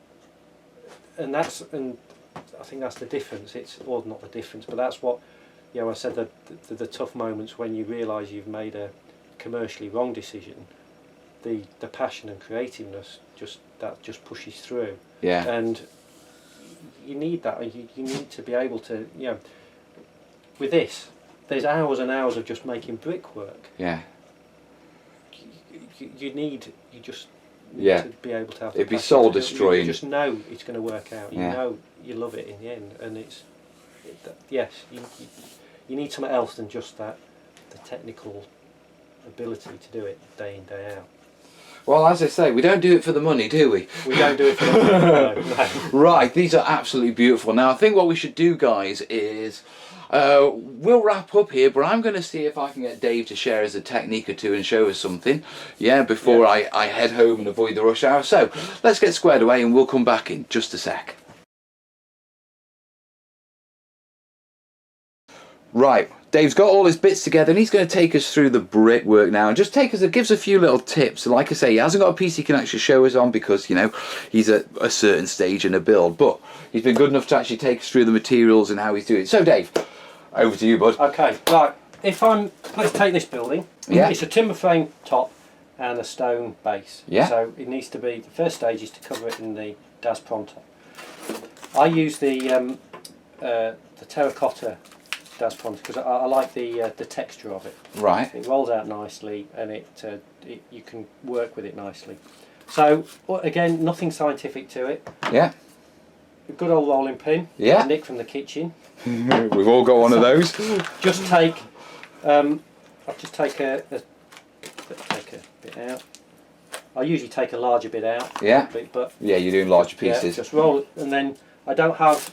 and I think that's the difference. It's, or not the difference, but that's what, you know, I said that the tough moments when you realise you've made a commercially wrong decision, the passion and creativeness just pushes through. Yeah. And you need that. You need to be able to, you know, with this, there's hours and hours of just making brickwork. Yeah. You just need to be able to have. It'd be soul destroying. You just know it's going to work out. You know you love it in the end, and yes, you need something else than just the technical ability to do it day in, day out. Well, as I say, we don't do it for the money, do we? We don't do it for the money. No. Right, these are absolutely beautiful. Now, I think what we should do, guys, is we'll wrap up here, but I'm going to see if I can get Dave to share us a technique or two and show us something, before I head home and avoid the rush hour. So, let's get squared away and we'll come back in just a sec. Right, Dave's got all his bits together and he's going to take us through the brickwork now and just gives a few little tips. Like I say, he hasn't got a piece he can actually show us on because, you know, he's at a certain stage in a build, but he's been good enough to actually take us through the materials and how he's doing it. So Dave, over to you, bud. Okay, right, let's take this building. Yeah. It's a timber frame top and a stone base. Yeah. So it needs to be, the first stage is to cover it in the Das Pronto. I use the terracotta Das Pronto because I like the texture of it. Right. It rolls out nicely and you can work with it nicely. So again, nothing scientific to it. Yeah. A good old rolling pin. Yeah. Nick from the kitchen. We've all got one of those. Just take. I'll just take a bit out. I usually take a larger bit out. Yeah. But yeah, you're doing larger pieces. Yeah, just roll it, and then I don't have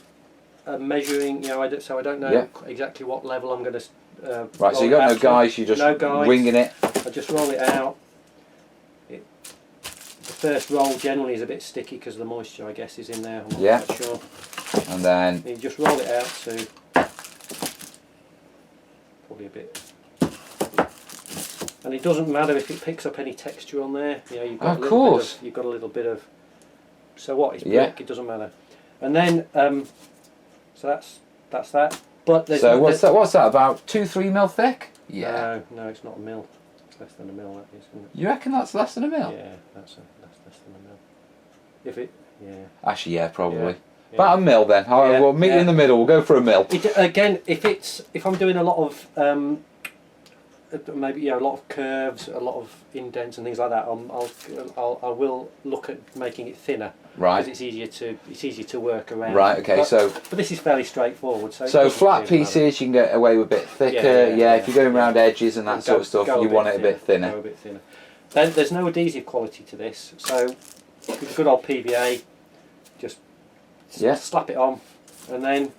measuring. You know, so I don't know exactly what level I'm going to. Right. So you got no guys. You just winging it. I just roll it out. The first roll generally is a bit sticky because the moisture, I guess, is in there. I'm not quite sure. And then you just roll it out to probably a bit. And it doesn't matter if it picks up any texture on there. You know, you've got you've got a little bit of. So what? It's brick. It doesn't matter. And then so that's that. But so what's that? About 2-3 mil thick? Yeah. No, it's not a mil. It's less than a mil. That is, isn't it? You reckon that's less than a mil? Yeah, that's less than a mil. If it, Actually, yeah, probably. Yeah. About a mil then. We'll meet in the middle. We'll go for a mil. Again, if I'm doing a lot of maybe a lot of curves, a lot of indents and things like that. I will look at making it thinner, Right. because it's easier to work around. Right. Okay. But this is fairly straightforward. So flat pieces you can get away with a bit thicker. Yeah. If you're going around edges and that sort of stuff, you want it a bit thinner. Go a bit thinner. Then there's no adhesive quality to this, so with good old PVA, just slap it on, and then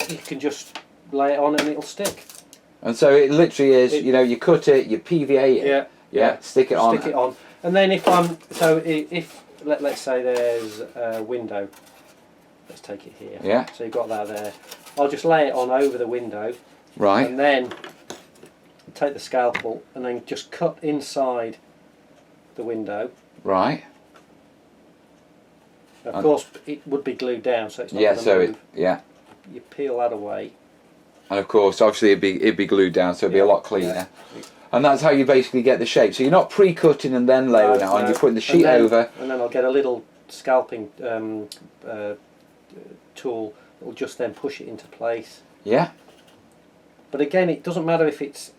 you can just lay it on and it'll stick. And so it literally is, you cut it, you PVA it, stick it on. And then if let's say there's a window, let's take it here. Yeah. So you've got that there. I'll just lay it on over the window. Right. And then take the scalpel and then just cut inside the window. Right. Of course, it would be glued down, so it's not going to move. You peel that away. And of course, obviously, it'd be glued down, so it'd be a lot cleaner. Yeah. And that's how you basically get the shape. So you're not pre-cutting and then layering it on. You're putting the sheet over. And then I'll get a little scalping tool that will just then push it into place. Yeah. But again, it doesn't matter if it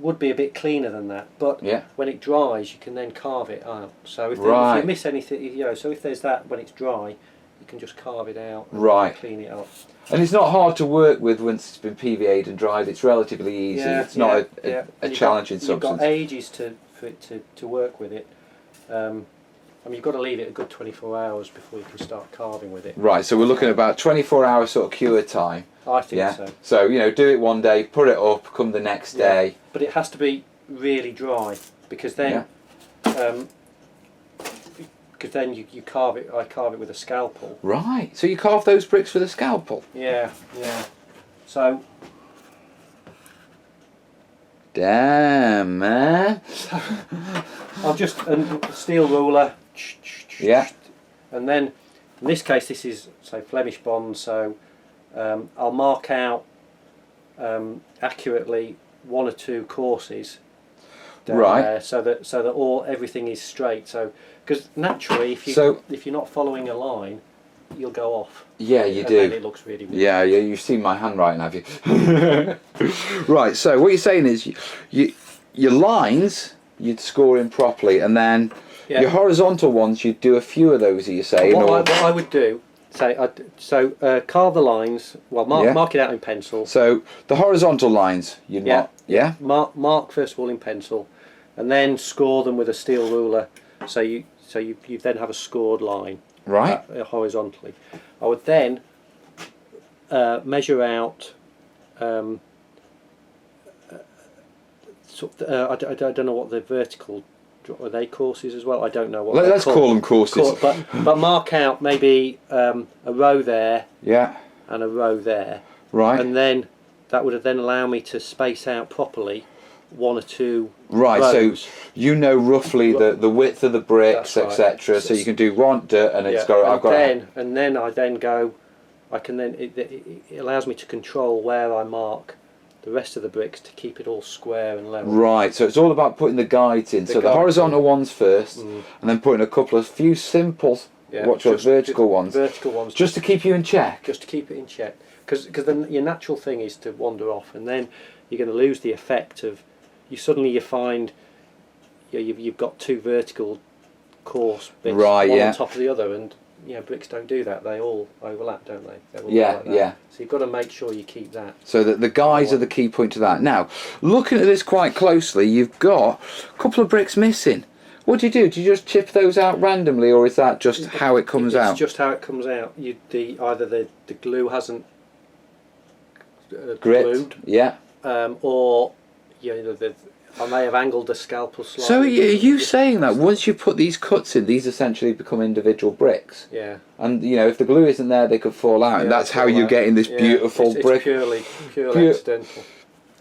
would be a bit cleaner than that, but when it dries, you can then carve it out. So if you miss anything, so if there's that when it's dry, you can just carve it out and clean it up. And it's not hard to work with once it's been PVA'd and dried. It's relatively easy. It's not a challenging substance. You've got ages for it to work with it. You've got to leave it a good 24 hours before you can start carving with it. Right, so we're looking at about 24 hours sort of cure time. I think so. So, do it one day, put it up, come the next day. But it has to be really dry, because then you carve it. I carve it with a scalpel. Right. So you carve those bricks with a scalpel. Yeah. So. Damn, man. I'll just a steel ruler. Yeah. And then, in this case, this is say Flemish bond. So I'll mark out accurately 1 or 2 courses. Down there, so that everything is straight. So, because naturally, if you're not following a line, you'll go off. Yeah, you do. And it looks really weird. Yeah, you've seen my handwriting, have you? Right. So what you're saying is, your lines you'd score in properly, and then your horizontal ones you'd do a few of those. Are you saying? What I would do. Carve the lines. Well, mark it out in pencil. So the horizontal lines, you'd mark. Yeah. Mark first of all in pencil, and then score them with a steel ruler. So you then have a scored line. Right. Horizontally. I would then measure out. I don't know what the vertical. Are they courses as well? I don't know what. Let's call them courses. But mark out maybe a row there. Yeah. And a row there. Right. And then that would then allow me to space out properly 1 or 2 rows. So roughly the width of the bricks, etc. So you can do one and it's got. And then I then go. I can then it allows me to control where I mark the rest of the bricks to keep it all square and level. Right, so it's all about putting the guides in. The horizontal ones first, and then putting a few simple, vertical ones. Vertical ones. Just to keep you in check. Just to keep it in check, because then your natural thing is to wander off, and then you're going to lose the effect of. You find, you've got 2 vertical coarse bits, one on top of the other, and. Bricks don't do that. They all overlap, don't they? So you've got to make sure you keep that. So that the guides are the key point to that. Now, looking at this quite closely, you've got a couple of bricks missing. What do you do? Do you just chip those out randomly, or is that just how it comes out? It's just how it comes out. Either the glue hasn't glued, or I may have angled the scalpel slightly. So are you saying that once you put these cuts in, these essentially become individual bricks? Yeah. And if the glue isn't there, they could fall out, and that's how you're getting this beautiful brick. It's purely accidental.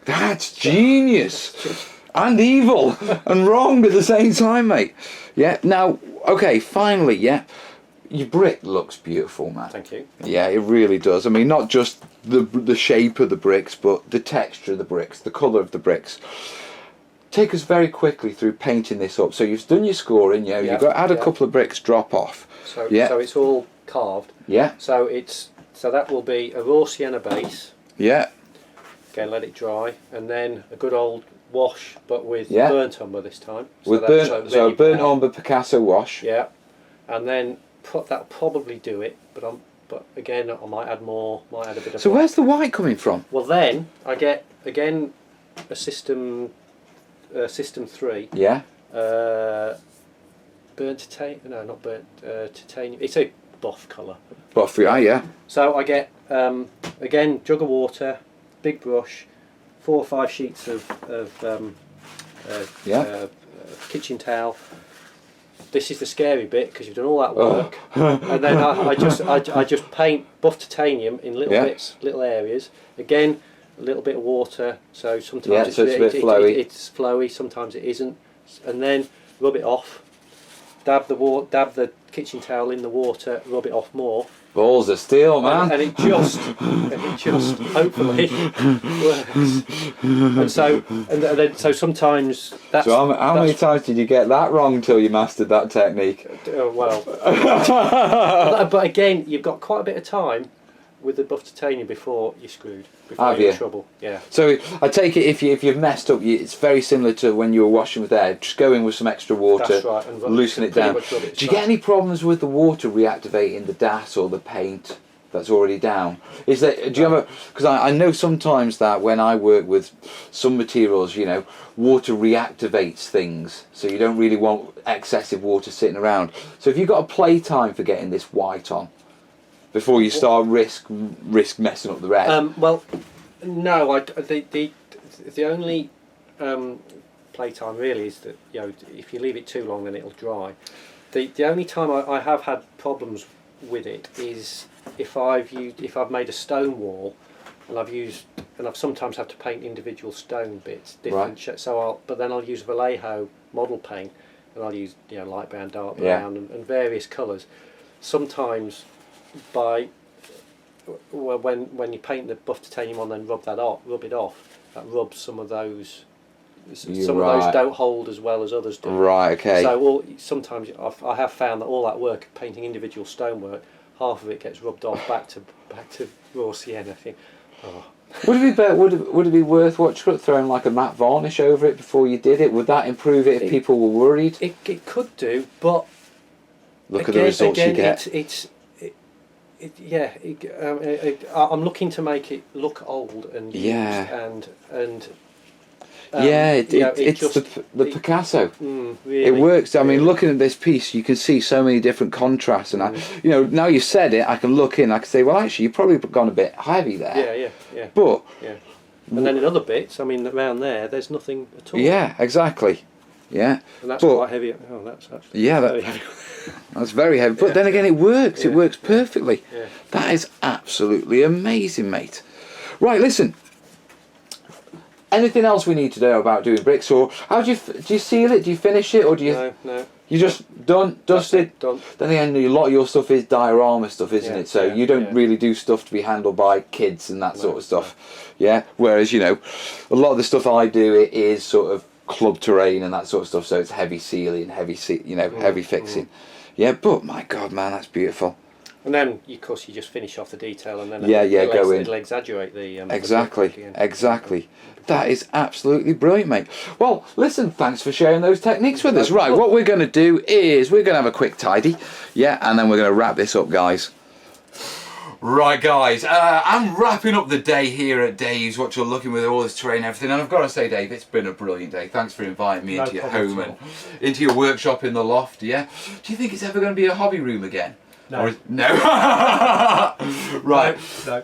That's genius and evil and wrong at the same time, mate. Yeah. Now, okay, finally, your brick looks beautiful, man. Thank you. Yeah, it really does. I mean, not just the shape of the bricks, but the texture of the bricks, the colour of the bricks. Take us very quickly through painting this up. So you've done your scoring, you've got to add a couple of bricks drop off. So it's all carved. Yeah. So that will be a raw sienna base. Yeah. again, let it dry, and then a good old wash, but with Yeah. burnt umber this time. With that's burnt, a so really burnt bad- umber Picasso wash. Yeah, and then that'll probably do it. But again, I might add more. Might add a bit of. So black. where's the white coming from? Well, then I get again a system 3. Yeah. Burnt titanium. No, not burnt titanium. It's a buff colour. Buff, yeah. So I get again jug of water, big brush, 4 or 5 sheets of kitchen towel. This is the scary bit because you've done all that work, and then I just paint buff titanium in little bits, little areas. Again, a little bit of water, so sometimes so it's a bit flowy. It's flowy, sometimes it isn't, and then rub it off. Dab the kitchen towel in the water, rub it off more. Balls of steel, man. And it just hopefully works. And then sometimes that's. So how many times did you get that wrong till you mastered that technique? Well, but again, you've got quite a bit of time with the buff titanium before you're screwed. Before you're in trouble. Yeah. So I take it if you've messed up, it's very similar to when you were washing with air. Just go in with some extra water, That's right, and loosen it down. Do you get any problems with the water reactivating the DAS or the paint that's already down? Is that, do you have a? Because I know sometimes that when I work with some materials, water reactivates things, so you don't really want excessive water sitting around. So if you've got a play time for getting this white on before you start risk messing up the red. Well, no. The only playtime really is that if you leave it too long, then it'll dry. The only time I have had problems with it is if I've made a stone wall, and I've sometimes had to paint individual stone bits, different but then I'll use Vallejo model paint, and I'll use light brown, dark brown, and various colours. Sometimes when you paint the buff titanium on, then rub it off. That rubs some of those. Some of those don't hold as well as others do. Right. Okay. So sometimes I have found that all that work of painting individual stonework, half of it gets rubbed off back to raw sienna. I think, Would it be worth throwing like a matte varnish over it before you did it? Would that improve it if people were worried? It could do, but look at the results you get. I'm looking to make it look old and used it's the Picasso. Really, it works. I mean, looking at this piece, you can see so many different contrasts, and now you said it, I can look in. I can say, well, actually, you've probably gone a bit heavy there. Yeah. But and then in other bits, I mean, around there's nothing at all. Yeah, exactly. Yeah, and that's quite heavy. Oh, that's actually very heavy. That's very heavy. But then again, it works. It works perfectly. Yeah. That is absolutely amazing, mate. Right, listen. Anything else we need to know about doing bricks, or how do you seal it? Do you finish it, or do you? No. You just dusted. Done. Then again, a lot of your stuff is diorama stuff, isn't it? So you don't really do stuff to be handled by kids and that sort of stuff. No. Yeah. Whereas a lot of the stuff I do it is sort of club terrain and that sort of stuff. So it's heavy sealing, heavy fixing. Yeah. But my God, man, that's beautiful. And then, of course, you just finish off the detail, and then it'll exaggerate the exactly. That is absolutely brilliant, mate. Well, listen, thanks for sharing those techniques with us. Right, what we're going to do is we're going to have a quick tidy, and then we're going to wrap this up, guys. Right, guys, I'm wrapping up the day here at Dave's, what you're looking with all this terrain and everything, and I've got to say, Dave, it's been a brilliant day. Thanks for inviting me into your home and into your workshop in the loft, Do you think it's ever going to be a hobby room again? No. No. Right. No.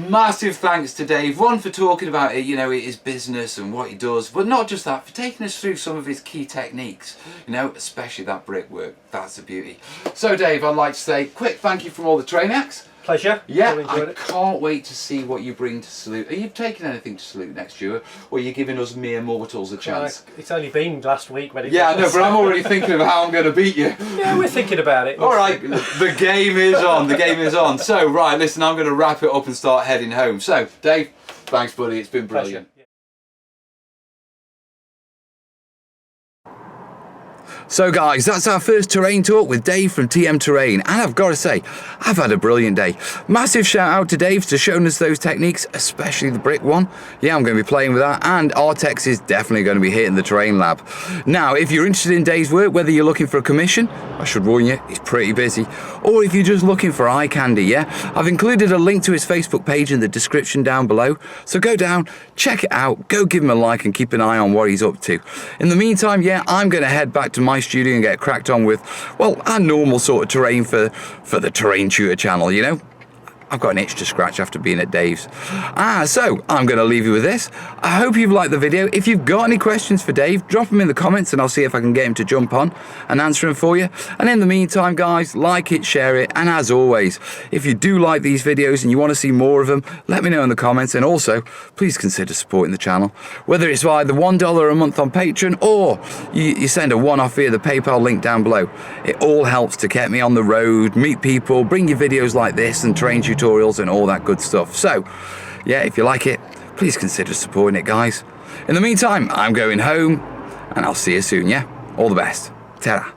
Massive thanks to Dave. One, for talking about it, his business and what he does, but not just that, for taking us through some of his key techniques, especially that brickwork. That's a beauty. So, Dave, I'd like to say quick thank you from all the terrainiacs. Pleasure. Yeah, I can't wait to see what you bring to Salute. Are you taking anything to Salute next year, or are you giving us mere mortals a chance? It's only been last week when it I know, but I'm already thinking of how I'm going to beat you. Yeah, we're thinking about it. All right, the game is on. The game is on. So, right, listen, I'm going to wrap it up and start heading home. So, Dave, thanks, buddy. It's been brilliant. Pleasure. So guys, that's our first terrain talk with Dave from TM Terrain, and I've got to say, I've had a brilliant day. Massive shout out to Dave for showing us those techniques, especially the brick one. Yeah, I'm going to be playing with that, and Artex is definitely going to be hitting the terrain lab. Now, if you're interested in Dave's work, whether you're looking for a commission, I should warn you, he's pretty busy, or if you're just looking for eye candy, yeah, I've included a link to his Facebook page in the description down below, so go down, check it out, go give him a like and keep an eye on what he's up to. In the meantime, yeah, I'm going to head back to my studio and get cracked on with, well, our normal sort of terrain for the Terrain Tutor channel, you know. I've got an itch to scratch after being at Dave's. So I'm going to leave you with this. I hope you've liked the video. If you've got any questions for Dave, drop them in the comments and I'll see if I can get him to jump on and answer them for you. And in the meantime, guys, like it, share it, and as always, if you do like these videos and you want to see more of them, let me know in the comments, and also, please consider supporting the channel. Whether it's via the $1 a month on Patreon, or you send a one-off via the PayPal link down below. It all helps to get me on the road, meet people, bring you videos like this and terrain tutorials and all that good stuff. So yeah, if you like it, please consider supporting it, guys. In the meantime, I'm going home and I'll see you soon. Yeah, all the best. Ta-ra.